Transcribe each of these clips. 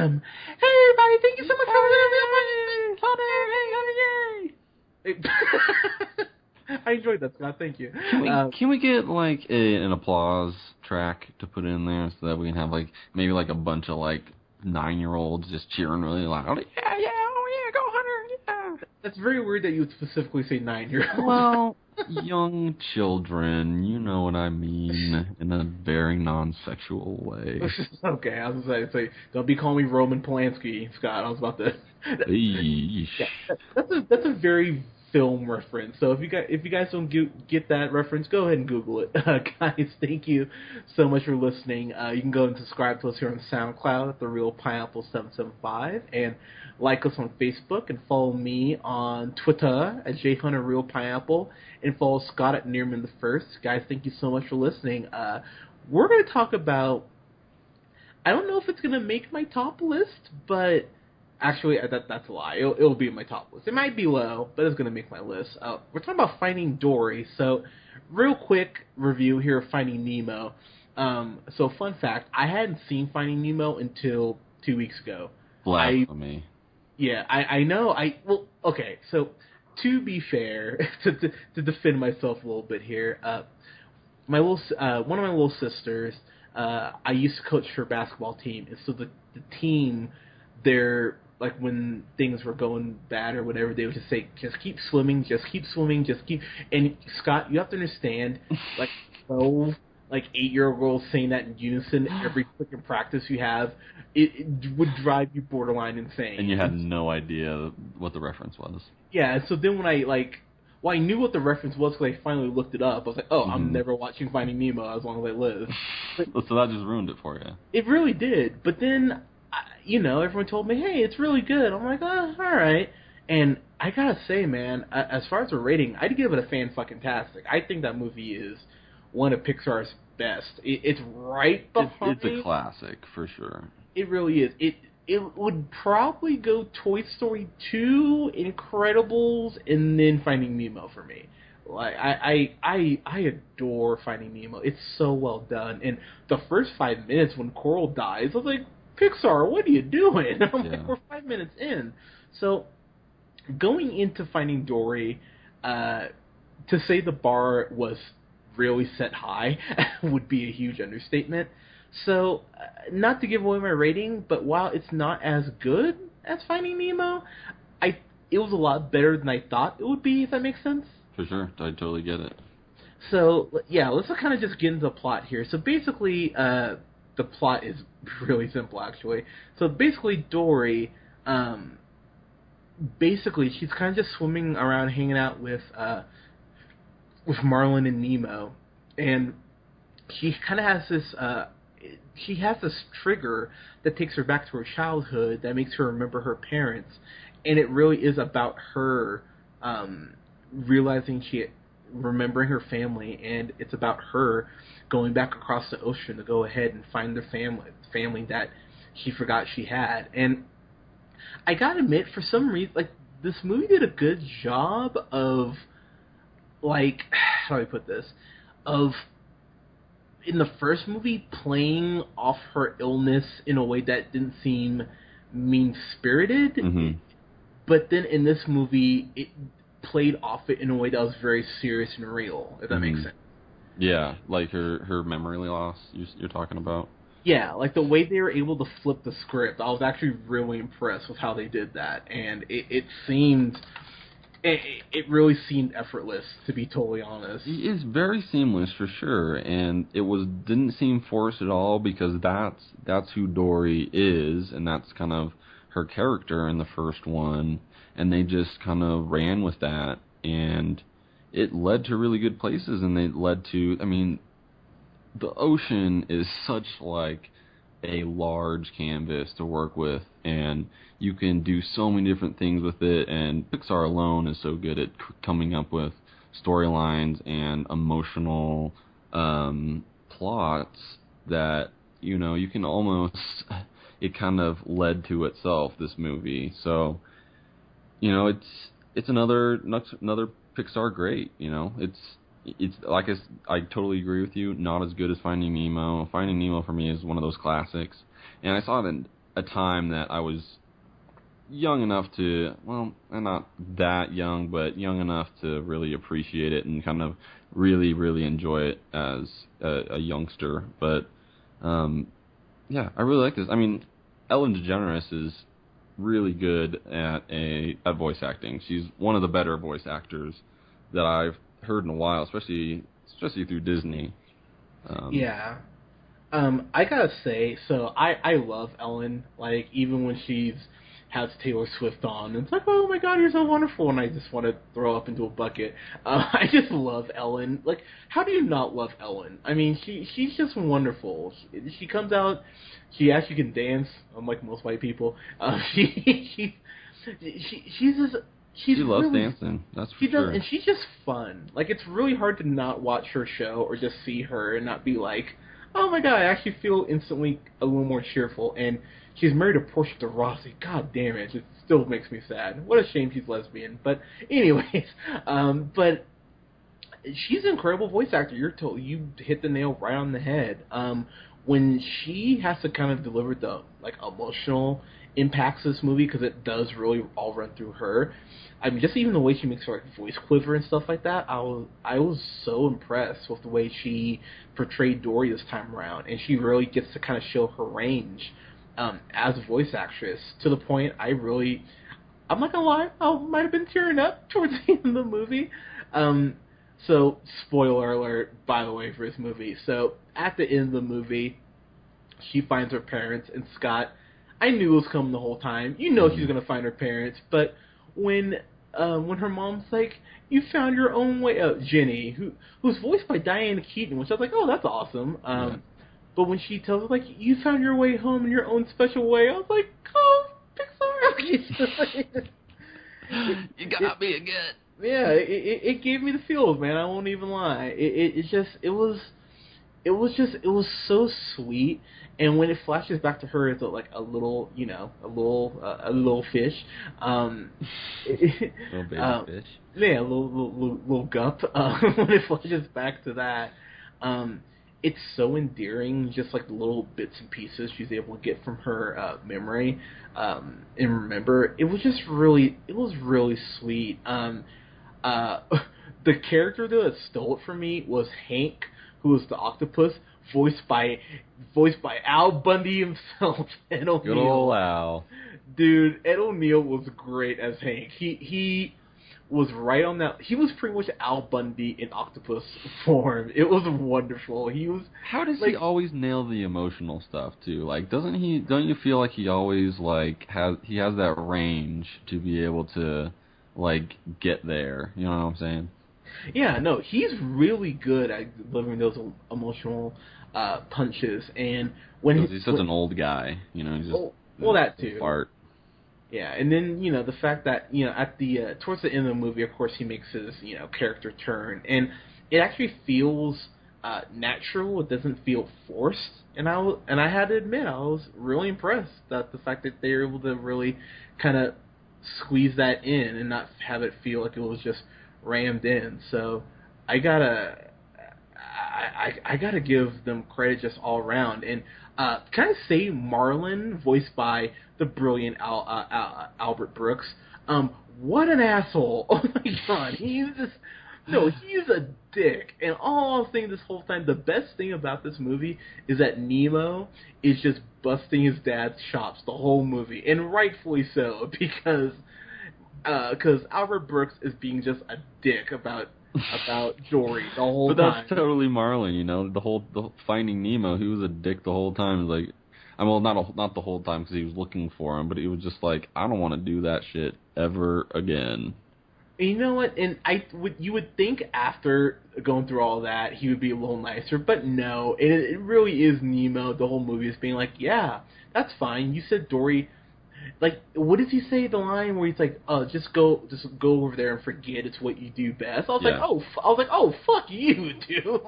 Hey everybody, thank you so much for listening to Finding Dory. I enjoyed that, Scott. Thank you. Can we get like an applause track to put in there so that we can have like maybe like a bunch of like 9-year-olds just cheering really loud? Yeah, yeah, oh yeah, go Hunter, yeah. That's very weird that you would specifically say 9-year-olds. Well, young children, you know what I mean, in a very non-sexual way. Okay, I was going to say, don't be calling me Roman Polanski, Scott. I was about to. Yeah, that's a very film reference. So if you guys don't get that reference, go ahead and Google it. Guys, thank you so much for listening. You can go and subscribe to us here on SoundCloud at The Real Pineapple 775, and like us on Facebook, and follow me on Twitter at JHunterRealPineapple, and follow Scott at Nearman the First. Guys, thank you so much for listening. We're going to talk about, I don't know if it's going to make my top list, but actually, that's a lie. It'll be in my top list. It might be low, but it's going to make my list. We're talking about Finding Dory. So, real quick review here of Finding Nemo. So, fun fact, I hadn't seen Finding Nemo until 2 weeks ago. Blasphemy. I know. Well, okay, so, to be fair, to defend myself a little bit here, one of my little sisters, I used to coach her basketball team, and so the team, they're like when things were going bad or whatever, they would just say, just keep swimming, just keep swimming, just keep. And Scott, you have to understand, like 12, like 8-year-old saying that in unison every freaking practice you have, it would drive you borderline insane. And you had no idea what the reference was. Yeah, so then when I knew what the reference was because I finally looked it up. I was like, oh, I'm never watching Finding Nemo as long as I live. But so that just ruined it for you. It really did. But then, everyone told me, hey, it's really good. I'm like, oh, all right. And I gotta say, man, as far as a rating, I'd give it a fan-fucking-tastic. I think that movie is one of Pixar's best. It's right behind. It's a classic, for sure. It really is. It would probably go Toy Story 2, Incredibles, and then Finding Nemo for me. Like I adore Finding Nemo. It's so well done. And the first 5 minutes when Coral dies, I was like, Pixar, what are you doing? I'm like, we're 5 minutes in. So going into Finding Dory, to say the bar was really set high would be a huge understatement. So, not to give away my rating, but while it's not as good as Finding Nemo, it was a lot better than I thought it would be, if that makes sense. For sure, I totally get it. So, yeah, let's kind of just get into the plot here. So, basically, the plot is really simple, actually. So, basically, Dory, she's kind of just swimming around, hanging out with Marlin and Nemo, and she kind of has this, she has this trigger that takes her back to her childhood that makes her remember her parents, and it really is about her remembering her family, and it's about her going back across the ocean to go ahead and find the family that she forgot she had. And I gotta admit, for some reason, like, this movie did a good job of, like, how do I put this, of, in the first movie, playing off her illness in a way that didn't seem mean-spirited. Mm-hmm. But then in this movie, it played off it in a way that was very serious and real, if that makes sense. Yeah, like her memory loss you're talking about. Yeah, like the way they were able to flip the script, I was actually really impressed with how they did that. And it really seemed effortless, to be totally honest. It's very seamless for sure, and didn't seem forced at all, because that's who Dory is, and that's kind of her character in the first one, and they just kind of ran with that, and it led to really good places, and it led to, I mean, the ocean is such like a large canvas to work with, and you can do so many different things with it, and Pixar alone is so good at coming up with storylines and emotional plots that, you can almost, it kind of led to itself, this movie. So, it's another Pixar great, It's like I totally agree with you. Not as good as Finding Nemo. Finding Nemo for me is one of those classics, and I saw it a time that I was young enough to, well, I'm not that young, but young enough to really appreciate it and kind of really, really enjoy it as a youngster. But, yeah, I really like this. I mean, Ellen DeGeneres is really good at voice acting. She's one of the better voice actors that I've heard in a while, especially through Disney. Yeah. I gotta say, so I love Ellen. Like, even when she's has Taylor Swift on, it's like, oh my god, you're so wonderful, and I just want to throw up into a bucket. I just love Ellen. Like, how do you not love Ellen? I mean, she's just wonderful. She comes out, she actually can dance, unlike most white people. She's just. She loves dancing, that's for sure. And she's just fun. Like, it's really hard to not watch her show or just see her and not be like, oh my god, I actually feel instantly a little more cheerful. And she's married to Portia de Rossi. God damn it, it still makes me sad. What a shame she's lesbian. But anyways, but she's an incredible voice actor. You hit the nail right on the head. When she has to kind of deliver the like emotional impacts of this movie, because it does really all run through her. I mean, just even the way she makes her like voice quiver and stuff like that, I was so impressed with the way she portrayed Dory this time around, and she really gets to kind of show her range as a voice actress, to the point I'm not gonna lie, I might have been tearing up towards the end of the movie. So, spoiler alert, by the way, for this movie. So, at the end of the movie, she finds her parents, and Scott, I knew it was coming the whole time. You know she's gonna find her parents, but when her mom's like, "You found your own way," Jenny, who's voiced by Diane Keaton, which I was like, "Oh, that's awesome." But when she tells her like, "You found your way home in your own special way," I was like, "Oh, Pixar!" You got me again. Yeah, it gave me the feels, man. I won't even lie. It was so sweet. And when it flashes back to her as a little fish, little baby fish. Yeah, a little gup. When it flashes back to that, it's so endearing. Just like the little bits and pieces she's able to get from her memory and remember. It was really sweet. The character that stole it from me was Hank, who was the octopus, voiced by Al Bundy himself. Ed O'Neill. Good old Al. Dude, Ed O'Neill was great as Hank. He was right on that. He was pretty much Al Bundy in octopus form. It was wonderful. How does he always nail the emotional stuff too? Like, don't you feel like he always has that range to be able to get there? You know what I'm saying? Yeah, no, he's really good at delivering those emotional punches, and when he's such an old guy, he's just that too. Fart. Yeah, and then the fact that at the towards the end of the movie, of course, he makes his character turn, and it actually feels natural. It doesn't feel forced, and I had to admit I was really impressed that the fact that they were able to really kind of squeeze that in and not have it feel like it was just rammed in. So I gotta give them credit just all around. And can I say Marlin, voiced by the brilliant Albert Brooks? What an asshole! Oh my god, he's a dick. And all I was thinking this whole time, the best thing about this movie is that Nemo is just busting his dad's chops the whole movie, and rightfully so, because Albert Brooks is being just a dick about Dory the whole time. But that's totally Marlin, the Finding Nemo. He was a dick the whole time. Not the whole time because he was looking for him, but he was just like, I don't want to do that shit ever again. And you know what? And you would think after going through all that he would be a little nicer, but no. It really is Nemo. The whole movie is being like, yeah, that's fine. You said Dory. Like, what does he say? The line where he's like, just go over there and forget. It's what you do best. I was like, oh, fuck you, dude.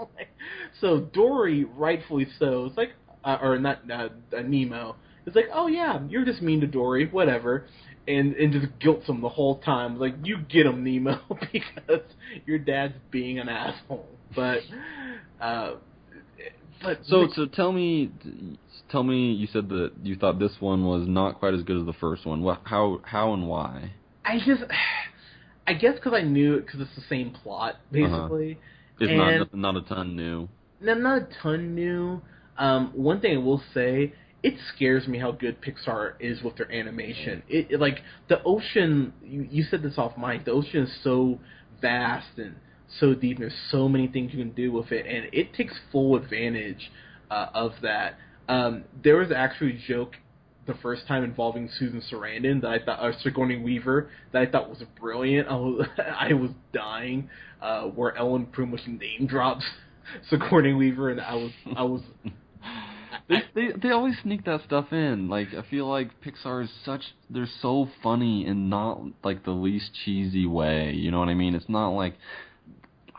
So Dory, rightfully so, it's like, or not Nemo. It's like, oh yeah, you're just mean to Dory, whatever, and just guilts him the whole time. Like, you get him, Nemo, because your dad's being an asshole. But But So tell me, you said that you thought this one was not quite as good as the first one. How and why? I guess because I knew it because it's the same plot basically. It's and not a ton new. not a ton new. One thing I will say, it scares me how good Pixar is with their animation. It like the ocean. You said this off mic. The ocean is so vast and so deep. There's so many things you can do with it, and it takes full advantage of that. There was actually a joke the first time involving Susan Sarandon that I thought, Sigourney Weaver, that I thought was brilliant. I was dying. Where Ellen pretty much name drops Sigourney Weaver, and I was. They always sneak that stuff in. Like, I feel like Pixar is they're so funny in not like the least cheesy way. You know what I mean? It's not like,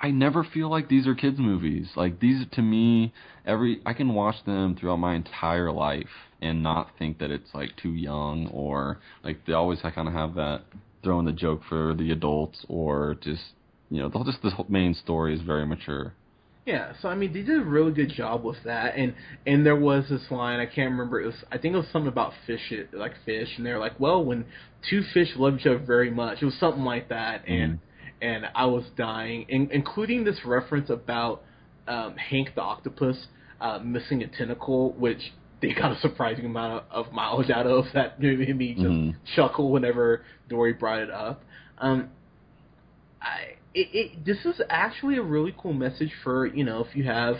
I never feel like these are kids movies. Like, these to me, I can watch them throughout my entire life and not think that it's like too young, or like they always kind of have that throwing the joke for the adults, or just, you know, the whole main story is very mature. Yeah, so I mean, they did a really good job with that, and there was this line, I can't remember, I think it was something about fish, and they're like, well, when two fish love each other very much, it was something like that, and I was dying, including this reference about Hank the octopus missing a tentacle, which they got a surprising amount of mileage out of. That made me just chuckle whenever Dory brought it up. This is actually a really cool message for, you know, if you have,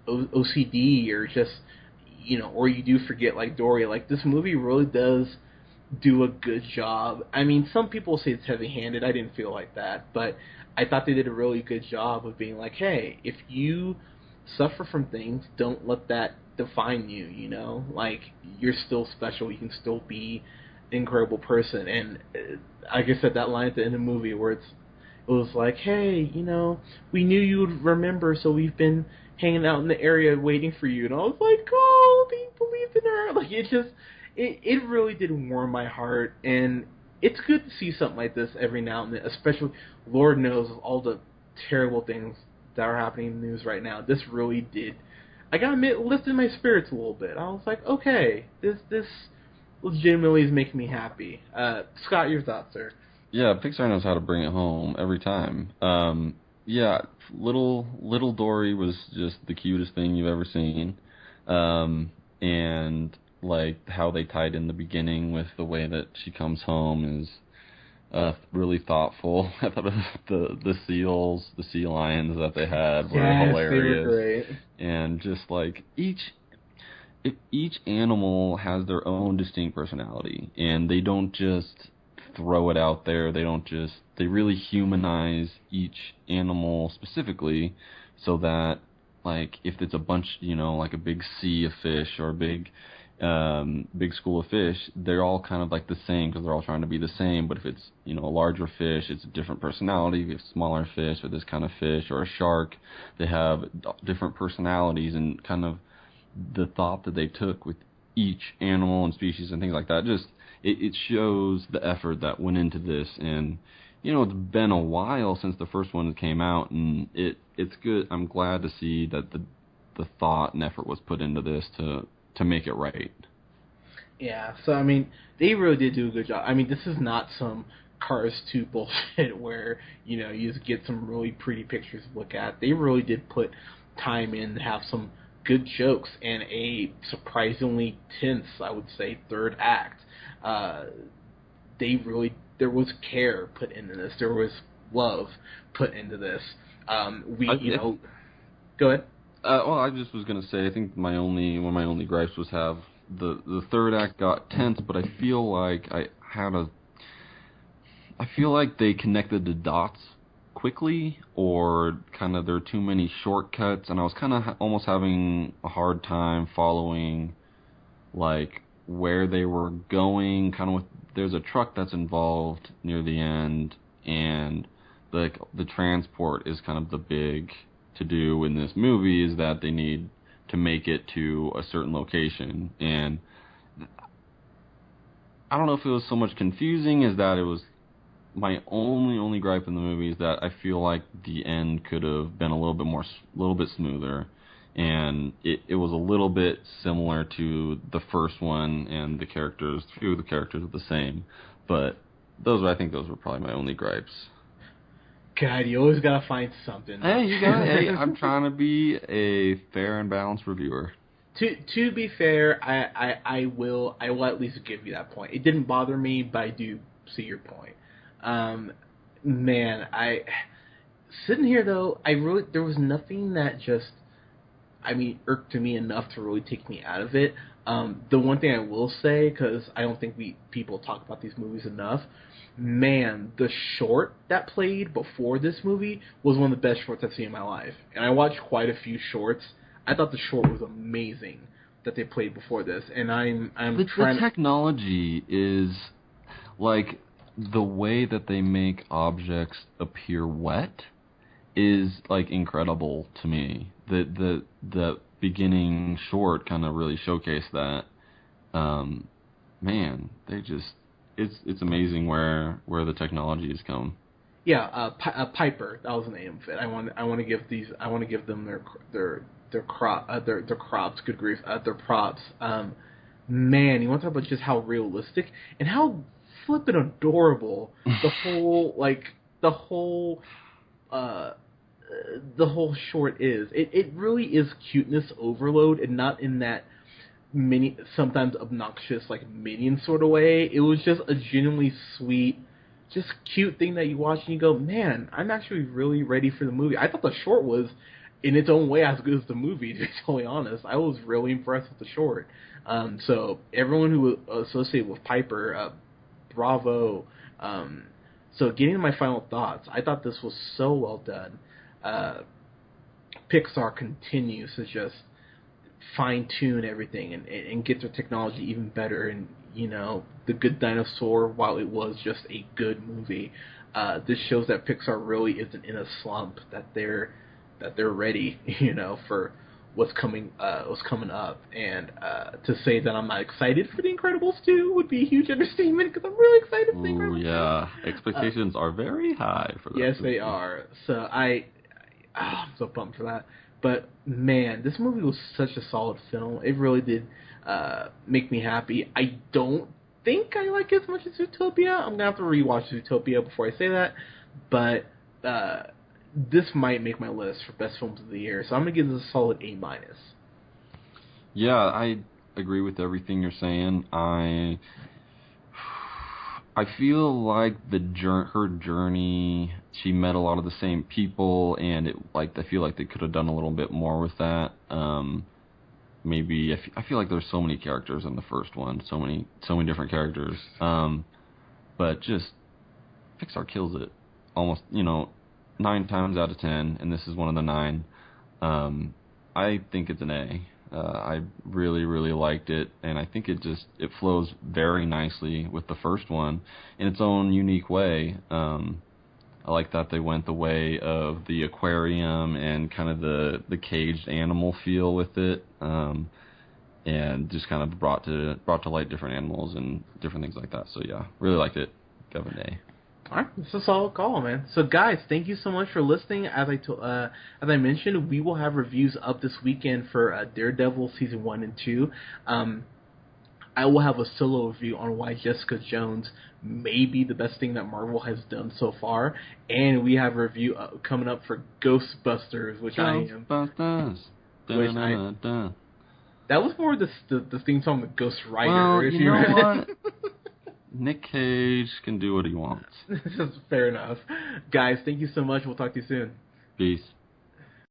OCD, or just, or you do forget like Dory. Like, this movie really does do a good job. I mean, some people say it's heavy-handed. I didn't feel like that, but I thought they did a really good job of being like, hey, if you suffer from things, don't let that define you, you know? Like, you're still special. You can still be an incredible person. And like I said, that line at the end of the movie where it was like, hey, we knew you would remember, so we've been hanging out in the area waiting for you. And I was like, oh, they believed in her. Like, it really did warm my heart. And it's good to see something like this every now and then, especially, Lord knows, all the terrible things that are happening in the news right now. This really did, I gotta admit, lifted my spirits a little bit. I was like, okay, this legitimately is making me happy. Scott, your thoughts, sir? Yeah, Pixar knows how to bring it home every time. Yeah, little Dory was just the cutest thing you've ever seen. And like how they tied in the beginning with the way that she comes home is really thoughtful. I thought the seals, the sea lions that they had were hilarious. They were great. And just like each animal has their own distinct personality, and they don't just throw it out there. They really humanize each animal specifically, so that, like, if it's a bunch, like a big sea of fish or a big school of fish, they're all kind of like the same because they're all trying to be the same. But if it's, a larger fish, it's a different personality. If you have smaller fish or this kind of fish, or a shark, they have different personalities, and kind of the thought that they took with each animal and species and things like that. Just it shows the effort that went into this. And it's been a while since the first one came out, and it's good. I'm glad to see that the thought and effort was put into this to make it right. Yeah, so I mean, they really did do a good job. I mean, this is not some Cars 2 bullshit where, you just get some really pretty pictures to look at. They really did put time in to have some good jokes and a surprisingly tense, I would say, third act. There was care put into this. There was love put into this. Go ahead. Well, I just was gonna say, I think one of my only gripes was have the third act got tense, but I feel like they connected the dots quickly, or kind of there are too many shortcuts, and I was kind of almost having a hard time following like where they were going. Kind of there's a truck that's involved near the end, and the transport is kind of the big to do in this movie, is that they need to make it to a certain location. And I don't know if it was so much confusing as that it was my only gripe in the movie is that I feel like the end could have been a little bit smoother, and it was a little bit similar to the first one, and a few of the characters are the same, but I think those were probably my only gripes. God, you always gotta find something. Hey, I'm trying to be a fair and balanced reviewer. To be fair, I will at least give you that point. It didn't bother me, but I do see your point. Man, sitting here though, there was nothing that just, irked to me enough to really take me out of it. The one thing I will say, because I don't think people talk about these movies enough, man, the short that played before this movie was one of the best shorts I've seen in my life. And I watched quite a few shorts. I thought the short was amazing that they played before this, and the technology is like the way that they make objects appear wet is like incredible to me. The beginning short kind of really showcased that. Man, it's amazing where the technology has come. Yeah, Piper, that was the name of it. I want to give them their crops, good grief, their props. Man, you want to talk about just how realistic and how flippin' adorable the whole short is. It really is cuteness overload, and not in that sometimes obnoxious like minion sort of way. It was just a genuinely sweet, just cute thing that you watch and you go, man, I'm actually really ready for the movie. I thought the short was, in its own way, as good as the movie, to be totally honest. I was really impressed with the short. So everyone who was associated with Piper, bravo. So getting to my final thoughts, I thought this was so well done. Pixar continues to just fine-tune everything and get their technology even better. And, The Good Dinosaur, while it was just a good movie, this shows that Pixar really isn't in a slump, that they're ready, for what's coming up. And to say that I'm not excited for The Incredibles 2 would be a huge understatement, because I'm really excited for The Incredibles 2. Yeah, expectations are very high for that. Yes, they are. So I'm so pumped for that. But man, this movie was such a solid film. It really did make me happy. I don't think I like it as much as Zootopia. I'm gonna have to rewatch Zootopia before I say that. But this might make my list for best films of the year. So I'm gonna give this a solid A-. Yeah, I agree with everything you're saying. I feel like her journey, she met a lot of the same people, and I feel like they could have done a little bit more with that. Maybe I feel like there's so many characters in the first one, so many different characters. But just Pixar kills it almost, 9 times out of 10, and this is one of the 9. I think it's an A. I really, really liked it, and I think it flows very nicely with the first one in its own unique way. I like that they went the way of the aquarium and kind of the caged animal feel with it, and just kind of brought to light different animals and different things like that. So yeah, really liked it. Give it an A. All right, this is a solid call, man. So, guys, thank you so much for listening. As I mentioned, we will have reviews up this weekend for Daredevil season 1 and 2. I will have a solo review on why Jessica Jones may be the best thing that Marvel has done so far, and we have a review coming up for Ghostbusters, which Ghostbusters. That was more the theme song of Ghost Rider. Well, you know what? Nick Cage can do what he wants. Fair enough. Guys, thank you so much. We'll talk to you soon. Peace.